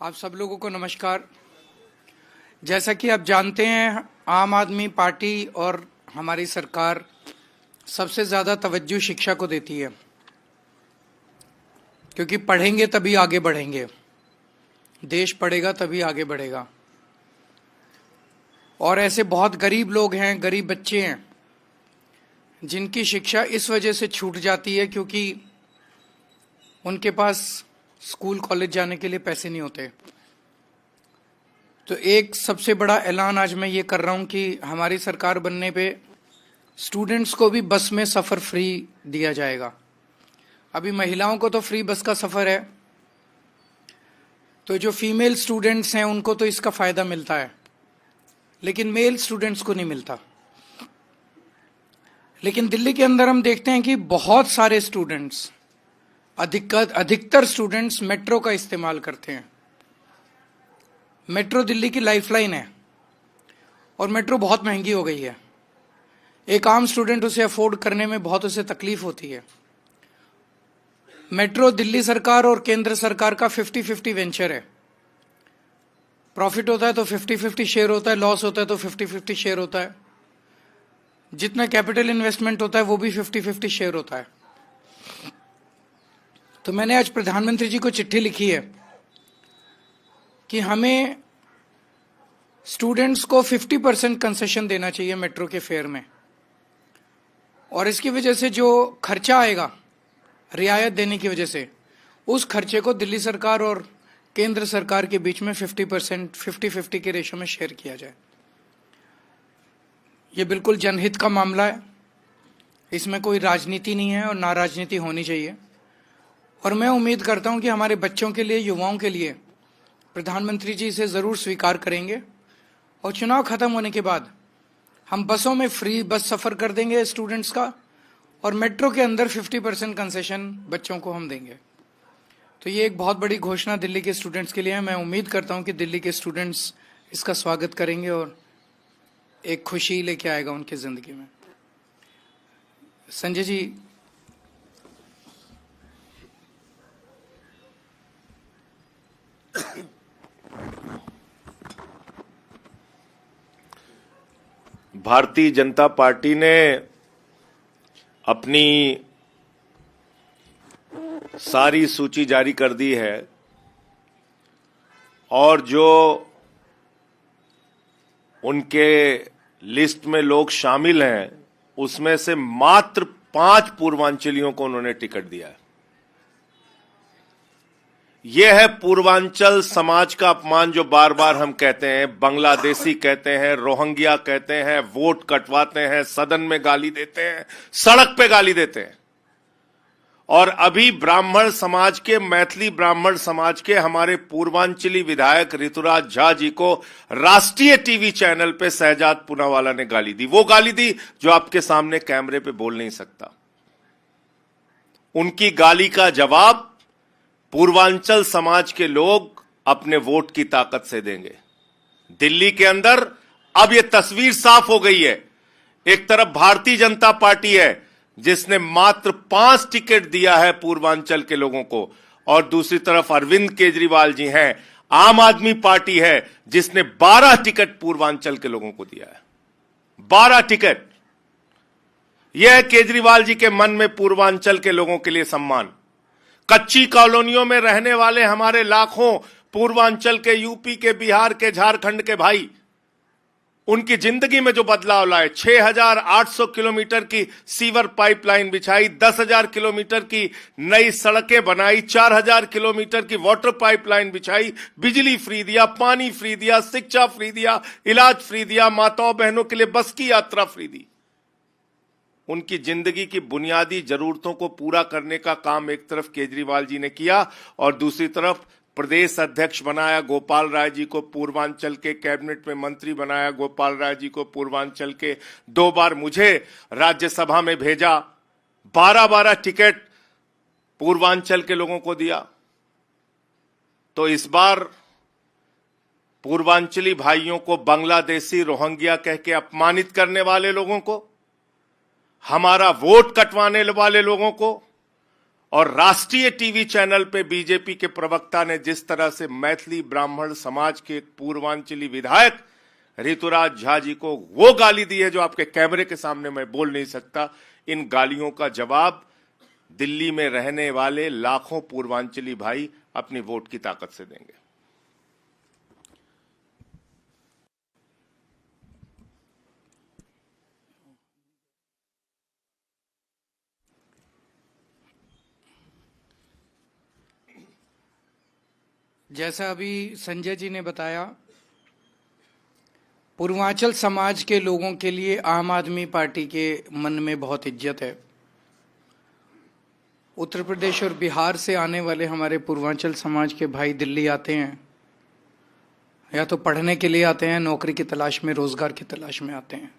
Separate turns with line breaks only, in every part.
आप सब लोगों को नमस्कार। जैसा कि आप जानते हैं, आम आदमी पार्टी और हमारी सरकार सबसे ज़्यादा तवज्जो शिक्षा को देती है, क्योंकि पढ़ेंगे तभी आगे बढ़ेंगे, देश पढ़ेगा तभी आगे बढ़ेगा। और ऐसे बहुत गरीब लोग हैं, गरीब बच्चे हैं, जिनकी शिक्षा इस वजह से छूट जाती है क्योंकि उनके पास स्कूल कॉलेज जाने के लिए पैसे नहीं होते। तो एक सबसे बड़ा ऐलान आज मैं ये कर रहा हूँ कि हमारी सरकार बनने पे स्टूडेंट्स को भी बस में सफ़र फ्री दिया जाएगा। अभी महिलाओं को तो फ्री बस का सफ़र है, तो जो फीमेल स्टूडेंट्स हैं उनको तो इसका फ़ायदा मिलता है, लेकिन मेल स्टूडेंट्स को नहीं मिलता। लेकिन दिल्ली के अंदर हम देखते हैं कि बहुत सारे स्टूडेंट्स, अधिकतर स्टूडेंट्स मेट्रो का इस्तेमाल करते हैं। मेट्रो दिल्ली की लाइफलाइन है और मेट्रो बहुत महंगी हो गई है। एक आम स्टूडेंट उसे अफोर्ड करने में बहुत उसे तकलीफ होती है। मेट्रो दिल्ली सरकार और केंद्र सरकार का 50-50 वेंचर है। प्रॉफिट होता है तो 50-50 शेयर होता है, लॉस होता है तो 50-50 शेयर होता है। जितना कैपिटल इन्वेस्टमेंट होता है वो भी 50-50 शेयर होता है। तो मैंने आज प्रधानमंत्री जी को चिट्ठी लिखी है कि हमें स्टूडेंट्स को 50% कंसेशन देना चाहिए मेट्रो के फेयर में, और इसकी वजह से जो खर्चा आएगा रियायत देने की वजह से, उस खर्चे को दिल्ली सरकार और केंद्र सरकार के बीच में 50% के रेशो में शेयर किया जाए। ये बिल्कुल जनहित का मामला है, इसमें कोई राजनीति नहीं है और ना राजनीति होनी चाहिए। और मैं उम्मीद करता हूं कि हमारे बच्चों के लिए, युवाओं के लिए प्रधानमंत्री जी इसे ज़रूर स्वीकार करेंगे और चुनाव खत्म होने के बाद हम बसों में फ्री बस सफ़र कर देंगे स्टूडेंट्स का, और मेट्रो के अंदर 50% कंसेशन बच्चों को हम देंगे। तो ये एक बहुत बड़ी घोषणा दिल्ली के स्टूडेंट्स के लिए है। मैं उम्मीद करता हूं कि दिल्ली के स्टूडेंट्स इसका स्वागत करेंगे और एक खुशी लेके आएगा उनकी ज़िंदगी में। संजय जी,
भारतीय जनता पार्टी ने अपनी सारी सूची जारी कर दी है और जो उनके लिस्ट में लोग शामिल हैं उसमें से मात्र 5 पूर्वांचलियों को उन्होंने टिकट दिया है। यह है पूर्वांचल समाज का अपमान जो बार बार हम कहते हैं। बांग्लादेशी कहते हैं, रोहिंग्या कहते हैं, वोट कटवाते हैं, सदन में गाली देते हैं, सड़क पे गाली देते हैं। और अभी ब्राह्मण समाज के, मैथिली ब्राह्मण समाज के हमारे पूर्वांचली विधायक ऋतुराज झा जी को राष्ट्रीय टीवी चैनल पे शहजाद पूनावाला ने गाली दी। वो गाली दी जो आपके सामने कैमरे पे बोल नहीं सकता। उनकी गाली का जवाब पूर्वांचल समाज के लोग अपने वोट की ताकत से देंगे। दिल्ली के अंदर अब यह तस्वीर साफ हो गई है। एक तरफ भारतीय जनता पार्टी है जिसने मात्र 5 टिकट दिया है पूर्वांचल के लोगों को, और दूसरी तरफ अरविंद केजरीवाल जी हैं, आम आदमी पार्टी है जिसने 12 टिकट पूर्वांचल के लोगों को दिया है। 12 टिकट। यह है केजरीवाल जी के मन में पूर्वांचल के लोगों के लिए सम्मान। कच्ची कॉलोनियों में रहने वाले हमारे लाखों पूर्वांचल के, यूपी के, बिहार के, झारखंड के भाई, उनकी जिंदगी में जो बदलाव लाए। 6,800 किलोमीटर की सीवर पाइपलाइन बिछाई, 10,000 किलोमीटर की नई सड़कें बनाई, 4,000 किलोमीटर की वाटर पाइपलाइन बिछाई, बिजली फ्री दिया, पानी फ्री दिया, शिक्षा फ्री दिया, इलाज फ्री दिया, माताओं बहनों के लिए बस की यात्रा फ्री दी। उनकी जिंदगी की बुनियादी जरूरतों को पूरा करने का काम एक तरफ केजरीवाल जी ने किया और दूसरी तरफ प्रदेश अध्यक्ष बनाया गोपाल राय जी को, पूर्वांचल के कैबिनेट में मंत्री बनाया गोपाल राय जी को, पूर्वांचल के 2 बार मुझे राज्यसभा में भेजा, 12-12 टिकट पूर्वांचल के लोगों को दिया। तो इस बार पूर्वांचली भाइयों को बांग्लादेशी, रोहिंग्या कह के अपमानित करने वाले लोगों को, हमारा वोट कटवाने वाले लोगों को और राष्ट्रीय टीवी चैनल पे बीजेपी के प्रवक्ता ने जिस तरह से मैथिली ब्राह्मण समाज के एक पूर्वांचली विधायक ऋतुराज झा जी को वो गाली दी है जो आपके कैमरे के सामने मैं बोल नहीं सकता, इन गालियों का जवाब दिल्ली में रहने वाले लाखों पूर्वांचली भाई अपनी वोट की ताकत से देंगे।
जैसा अभी संजय जी ने बताया, पूर्वांचल समाज के लोगों के लिए आम आदमी पार्टी के मन में बहुत इज्जत है। उत्तर प्रदेश और बिहार से आने वाले हमारे पूर्वांचल समाज के भाई दिल्ली आते हैं, या तो पढ़ने के लिए आते हैं, नौकरी की तलाश में, रोजगार की तलाश में आते हैं,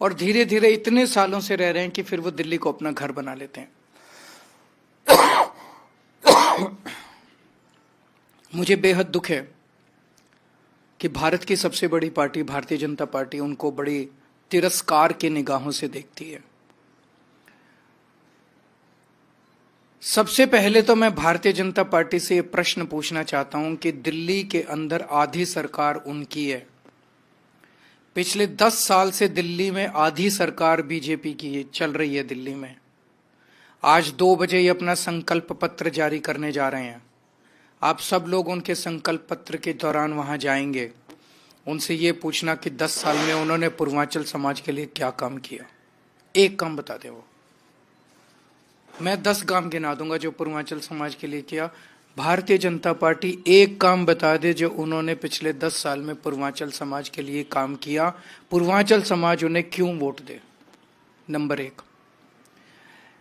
और धीरे धीरे इतने सालों से रह रहे हैं कि फिर वो दिल्ली को अपना घर बना लेते हैं। मुझे बेहद दुख है कि भारत की सबसे बड़ी पार्टी भारतीय जनता पार्टी उनको बड़ी तिरस्कार के निगाहों से देखती है। सबसे पहले तो मैं भारतीय जनता पार्टी से ये प्रश्न पूछना चाहता हूं कि दिल्ली के अंदर आधी सरकार उनकी है। पिछले 10 साल से दिल्ली में आधी सरकार बीजेपी की चल रही है दिल्ली में। आज 2 बजे ये अपना संकल्प पत्र जारी करने जा रहे हैं। आप सब लोग उनके संकल्प पत्र के दौरान वहां जाएंगे, उनसे ये पूछना कि 10 साल में उन्होंने पूर्वांचल समाज के लिए क्या काम किया। एक काम बता दें वो, मैं 10 काम गिना दूंगा जो पूर्वांचल समाज के लिए किया। भारतीय जनता पार्टी एक काम बता दे जो उन्होंने पिछले 10 साल में पूर्वांचल समाज के लिए काम किया, पूर्वांचल समाज उन्हें क्यों वोट दे। नंबर 1,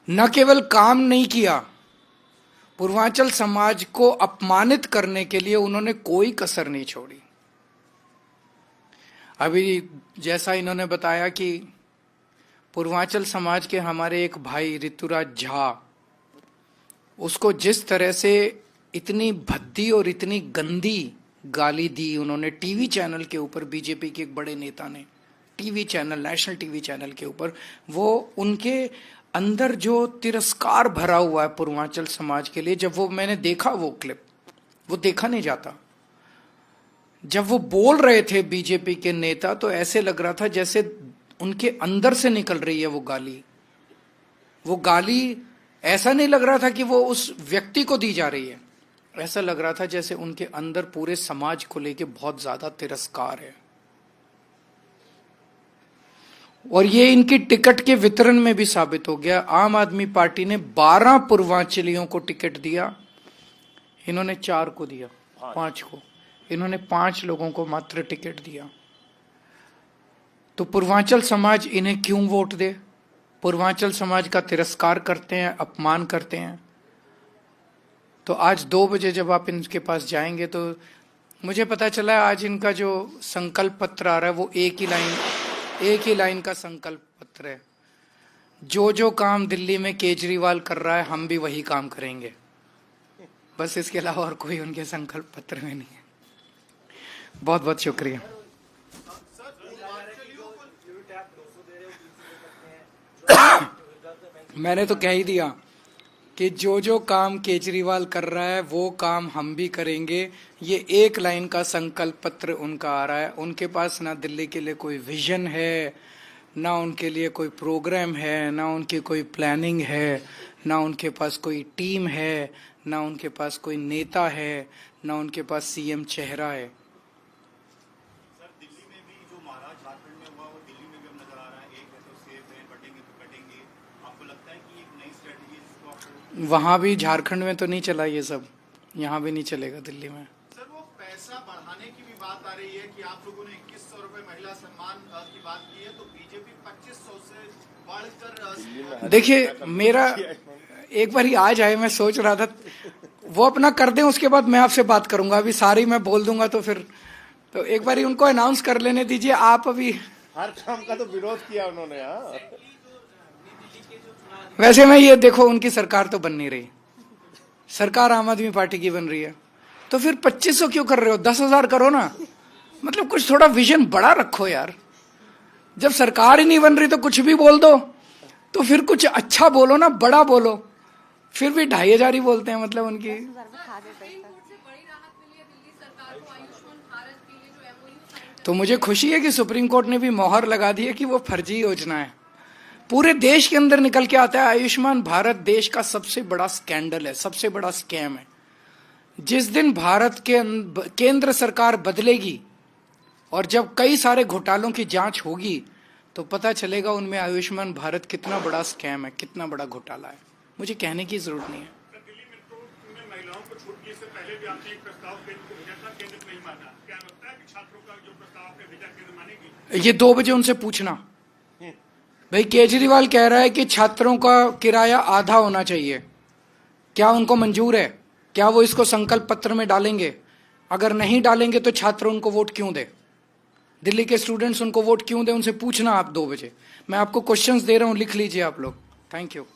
न केवल काम नहीं किया, पूर्वांचल समाज को अपमानित करने के लिए उन्होंने कोई कसर नहीं छोड़ी। अभी जैसा इन्होंने बताया कि पूर्वांचल समाज के हमारे एक भाई ऋतुराज झा, उसको जिस तरह से इतनी भद्दी और इतनी गंदी गाली दी उन्होंने टीवी चैनल के ऊपर, बीजेपी के एक बड़े नेता ने TV channel, national TV channel के ऊपर, वो उनके अंदर जो तिरस्कार भरा हुआ है पूर्वांचल समाज के लिए, जब वो मैंने देखा वो क्लिप, वो देखा नहीं जाता। जब वो बोल रहे थे बीजेपी के नेता, तो ऐसे लग रहा था जैसे उनके अंदर से निकल रही है वो गाली। वो गाली ऐसा नहीं लग रहा था कि वो उस व्यक्ति को दी जा रही है, ऐसा लग रहा था जैसे उनके अंदर पूरे समाज को लेके बहुत ज्यादा तिरस्कार है। और ये इनकी टिकट के वितरण में भी साबित हो गया। आम आदमी पार्टी ने 12 पूर्वांचलियों को टिकट दिया, इन्होंने 4 को दिया, 5 को, इन्होंने 5 लोगों को मात्र टिकट दिया। तो पूर्वांचल समाज इन्हें क्यों वोट दे? पूर्वांचल समाज का तिरस्कार करते हैं, अपमान करते हैं। तो आज 2 बजे जब आप इनके पास जाएंगे तो मुझे पता चला आज इनका जो संकल्प पत्र आ रहा है वो एक ही लाइन का संकल्प पत्र है। जो काम दिल्ली में केजरीवाल कर रहा है हम भी वही काम करेंगे, बस इसके अलावा और कोई उनके संकल्प पत्र में नहीं है। बहुत बहुत शुक्रिया। मैंने तो कह ही दिया कि जो काम केजरीवाल कर रहा है वो काम हम भी करेंगे। ये एक लाइन का संकल्प पत्र उनका आ रहा है। उनके पास ना दिल्ली के लिए कोई विजन है, ना उनके लिए कोई प्रोग्राम है, ना उनकी कोई प्लानिंग है, ना उनके पास कोई टीम है, ना उनके पास कोई नेता है, ना उनके पास सीएम चेहरा है।
सर, दिल्ली में भी जो महाराज झारखंड में हुआ वो दिल्ली में भी अब नजर आ रहा है। एक है तो सेफ है, बटेंगे तो कटेंगे। आपको लगता है कि एक नई स्ट्रेटजी है जिसको आपको
वहां भी झारखंड में तो नहीं चला ये सब, यहाँ भी नहीं चलेगा दिल्ली में।
सर, वो पैसा बढ़ाने की भी बात आ रही है कि आप लोगों ने 2100 रुपए महिला सम्मान की बात की है, तो बीजेपी 2500 से बढ़कर
देखिए, मेरा एक बार ही आ जाए, मैं सोच रहा था वो अपना कर दें, उसके बाद मैं आपसे बात करूंगा। अभी सारी मैं बोल दूंगा तो फिर तो एक बार ही उनको अनाउंस कर लेने दीजिए। आप अभी
हर काम का तो विरोध किया उन्होंने।
वैसे मैं ये देखो, उनकी सरकार तो बन नहीं रही, सरकार आम आदमी पार्टी की बन रही है, तो फिर 2500 क्यों कर रहे हो? 10,000 करो ना। मतलब कुछ थोड़ा विजन बड़ा रखो यार। जब सरकार ही नहीं बन रही तो कुछ भी बोल दो, तो फिर कुछ अच्छा बोलो ना, बड़ा बोलो। फिर भी 2,500 ही बोलते हैं, मतलब उनकी। तो मुझे खुशी है कि सुप्रीम कोर्ट ने भी मोहर लगा दी है कि वो फर्जी योजना है। पूरे देश के अंदर निकल के आता है आयुष्मान भारत देश का सबसे बड़ा स्कैंडल है, सबसे बड़ा स्कैम है। जिस दिन भारत के केंद्र सरकार बदलेगी और जब कई सारे घोटालों की जांच होगी तो पता चलेगा उनमें आयुष्मान भारत कितना बड़ा स्कैम है, कितना बड़ा घोटाला है। मुझे कहने की जरूरत नहीं है।
दिल्ली मेट्रो में महिलाओं को छूट दी, इससे पहले भी आपने एक प्रस्ताव केंद्र को भेजा था, केंद्र नहीं माना। क्या लगता है कि छात्रों का जो प्रस्ताव आपने भेजा केंद्र मानेगी?
ये 2 बजे उनसे पूछना। भाई केजरीवाल कह रहा है कि छात्रों का किराया आधा होना चाहिए, क्या उनको मंजूर है? क्या वो इसको संकल्प पत्र में डालेंगे? अगर नहीं डालेंगे तो छात्र उनको वोट क्यों दे? दिल्ली के स्टूडेंट्स उनको वोट क्यों दे? उनसे पूछना आप 2 बजे। मैं आपको क्वेश्चंस दे रहा हूं, लिख लीजिए आप लोग। Thank you.